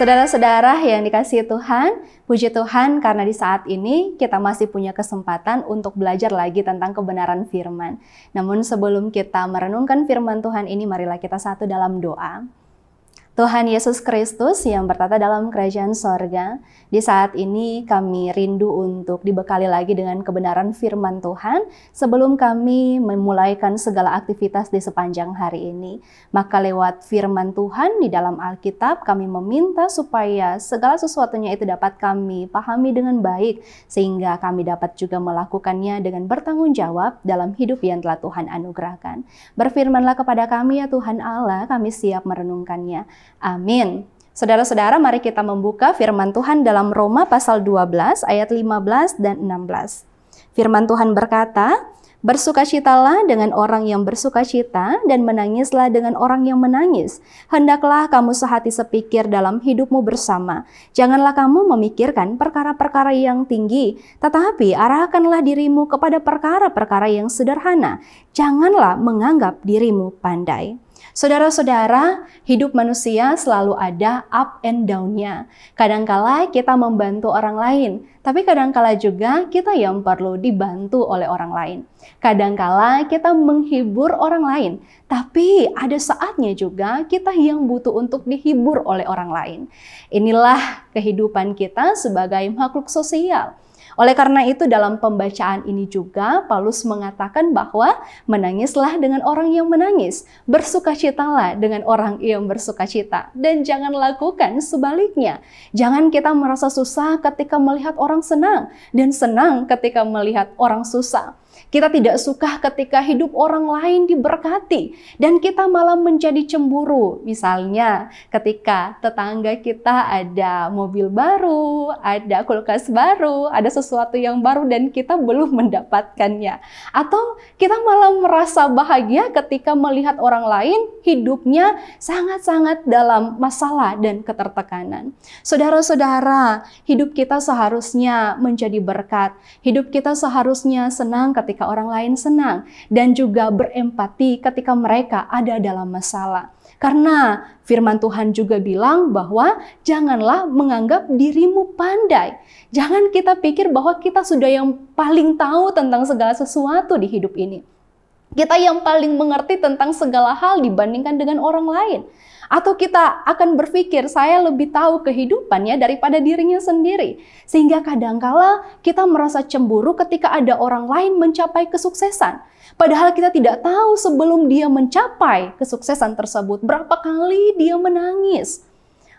Saudara-saudara yang dikasihi Tuhan, puji Tuhan karena di saat ini kita masih punya kesempatan untuk belajar lagi tentang kebenaran firman. Namun sebelum kita merenungkan firman Tuhan ini, marilah kita satu dalam doa. Tuhan Yesus Kristus yang bertata dalam kerajaan sorga, di saat ini kami rindu untuk dibekali lagi dengan kebenaran firman Tuhan sebelum kami memulaikan segala aktivitas di sepanjang hari ini. Maka lewat firman Tuhan di dalam Alkitab kami meminta supaya segala sesuatunya itu dapat kami pahami dengan baik, sehingga kami dapat juga melakukannya dengan bertanggung jawab dalam hidup yang telah Tuhan anugerahkan. Berfirmanlah kepada kami ya Tuhan Allah, kami siap merenungkannya. Amin. Saudara-saudara, mari kita membuka firman Tuhan dalam Roma pasal 12 ayat 15 dan 16. Firman Tuhan berkata, "Bersukacitalah dengan orang yang bersukacita dan menangislah dengan orang yang menangis. Hendaklah kamu sehati sepikir dalam hidupmu bersama. Janganlah kamu memikirkan perkara-perkara yang tinggi, tetapi arahkanlah dirimu kepada perkara-perkara yang sederhana. Janganlah menganggap dirimu pandai." Saudara-saudara, hidup manusia selalu ada up and down-nya. Kadangkala kita membantu orang lain, tapi kadangkala juga kita yang perlu dibantu oleh orang lain. Kadangkala kita menghibur orang lain, tapi ada saatnya juga kita yang butuh untuk dihibur oleh orang lain. Inilah kehidupan kita sebagai makhluk sosial. Oleh karena itu dalam pembacaan ini juga Paulus mengatakan bahwa menangislah dengan orang yang menangis, bersukacitalah dengan orang yang bersukacita, dan jangan lakukan sebaliknya. Jangan kita merasa susah ketika melihat orang senang, dan senang ketika melihat orang susah. Kita tidak suka ketika hidup orang lain diberkati dan kita malah menjadi cemburu. Misalnya ketika tetangga kita ada mobil baru, ada kulkas baru, ada sesuatu yang baru dan kita belum mendapatkannya. Atau kita malah merasa bahagia ketika melihat orang lain hidupnya sangat-sangat dalam masalah dan ketertekanan. Saudara-saudara, hidup kita seharusnya menjadi berkat. Hidup kita seharusnya senang ketika orang lain senang, dan juga berempati ketika mereka ada dalam masalah. Karena firman Tuhan juga bilang bahwa janganlah menganggap dirimu pandai. Jangan kita pikir bahwa kita sudah yang paling tahu tentang segala sesuatu di hidup ini. Kita yang paling mengerti tentang segala hal dibandingkan dengan orang lain. Atau kita akan berpikir saya lebih tahu kehidupannya daripada dirinya sendiri. Sehingga kadangkala kita merasa cemburu ketika ada orang lain mencapai kesuksesan. Padahal kita tidak tahu sebelum dia mencapai kesuksesan tersebut berapa kali dia menangis.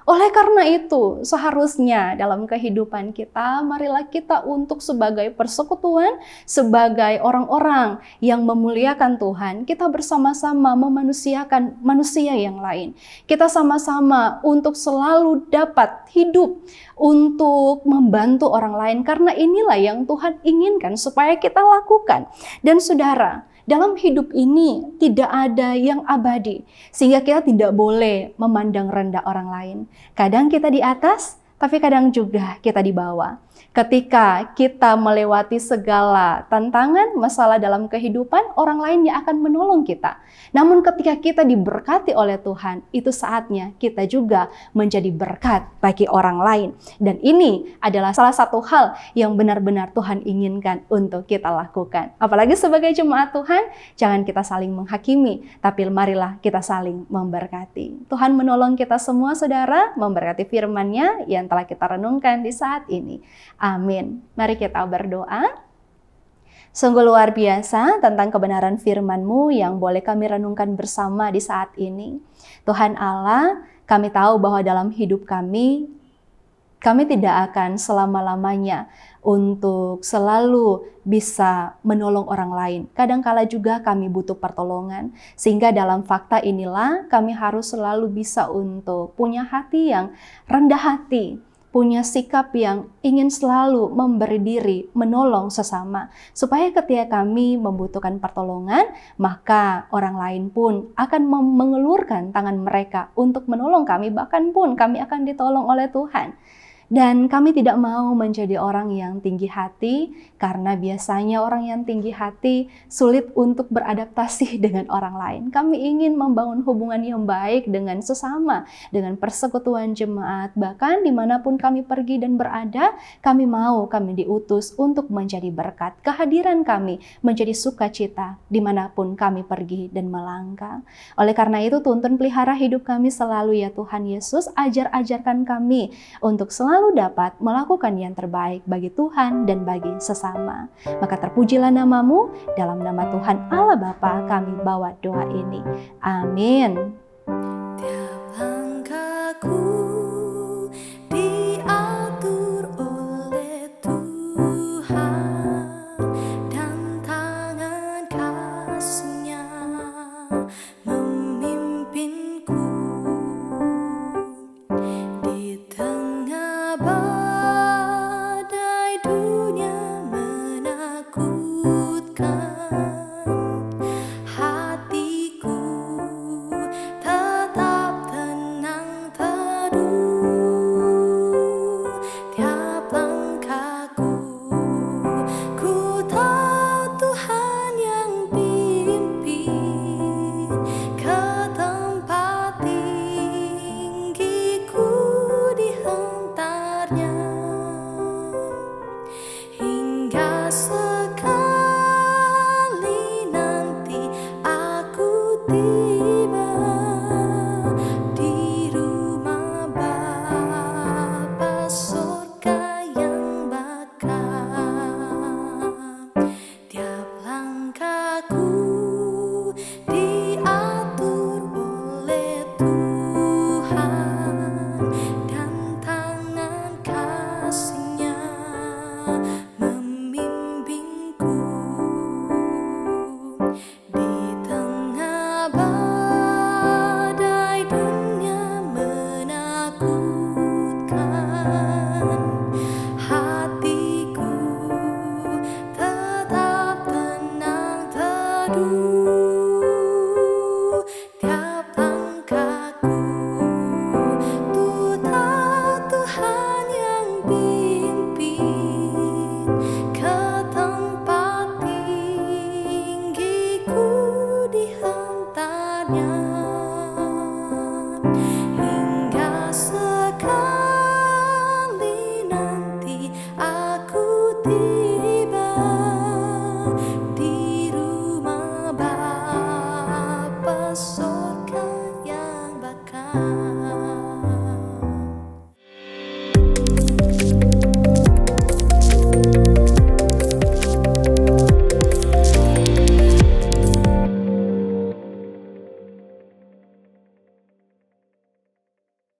Oleh karena itu, seharusnya dalam kehidupan kita, marilah kita untuk sebagai persekutuan, sebagai orang-orang yang memuliakan Tuhan, kita bersama-sama memanusiakan manusia yang lain. Kita sama-sama untuk selalu dapat hidup untuk membantu orang lain, karena inilah yang Tuhan inginkan supaya kita lakukan. Dan saudara, dalam hidup ini tidak ada yang abadi, sehingga kita tidak boleh memandang rendah orang lain. Kadang kita di atas, tapi kadang juga kita di bawah. Ketika kita melewati segala tantangan, masalah dalam kehidupan, orang lain yang akan menolong kita. Namun ketika kita diberkati oleh Tuhan, itu saatnya kita juga menjadi berkat bagi orang lain. Dan ini adalah salah satu hal yang benar-benar Tuhan inginkan untuk kita lakukan. Apalagi sebagai jemaat Tuhan, jangan kita saling menghakimi, tapi marilah kita saling memberkati. Tuhan menolong kita semua saudara, memberkati firman-Nya yang telah kita renungkan di saat ini. Amin. Mari kita berdoa. Sungguh luar biasa tentang kebenaran firman-Mu yang boleh kami renungkan bersama di saat ini. Tuhan Allah, kami tahu bahwa dalam hidup kami tidak akan selama-lamanya untuk selalu bisa menolong orang lain. Kadangkala juga kami butuh pertolongan. Sehingga dalam fakta inilah kami harus selalu bisa untuk punya hati yang rendah hati, punya sikap yang ingin selalu memberi diri, menolong sesama. Supaya ketika kami membutuhkan pertolongan, maka orang lain pun akan mengelurkan tangan mereka untuk menolong kami, bahkan pun kami akan ditolong oleh Tuhan. Dan kami tidak mau menjadi orang yang tinggi hati, karena biasanya orang yang tinggi hati sulit untuk beradaptasi dengan orang lain. Kami ingin membangun hubungan yang baik dengan sesama, dengan persekutuan jemaat, bahkan dimanapun kami pergi dan berada, kami diutus untuk menjadi berkat. Kehadiran kami menjadi sukacita dimanapun kami pergi dan melangkah. Oleh karena itu, tuntun pelihara hidup kami selalu ya Tuhan Yesus, ajarkan kami untuk selalu dapat melakukan yang terbaik bagi Tuhan dan bagi sesama. Maka terpujilah namamu, dalam nama Tuhan Allah Bapa kami bawa doa ini. Amin. Tiap langkahku diatur oleh Tuhan, dan tangan kasih-Nya memimpinku. Di tengah badai dunia menakutkan, hatiku tetap tenang teduh. Tiap langkahku, ku tahu Tuhan yang pimpin ke tempat tinggi, ku dihantarnya. Hingga sekali nanti aku tiba di rumah Bapa surga yang bakal. Tiap langkahku diatur oleh Tuhan, dan tangan kasih-Nya memimpinku. Di tengah badai dunia menakutkan, hatiku tetap tenang teduh. Tiap langkahku, ku tahu Tuhan yang pimpin ke tempat tinggi, ku dihantarnya. Hingga sekali nanti aku tiba di rumah Bapa surga yang bakal.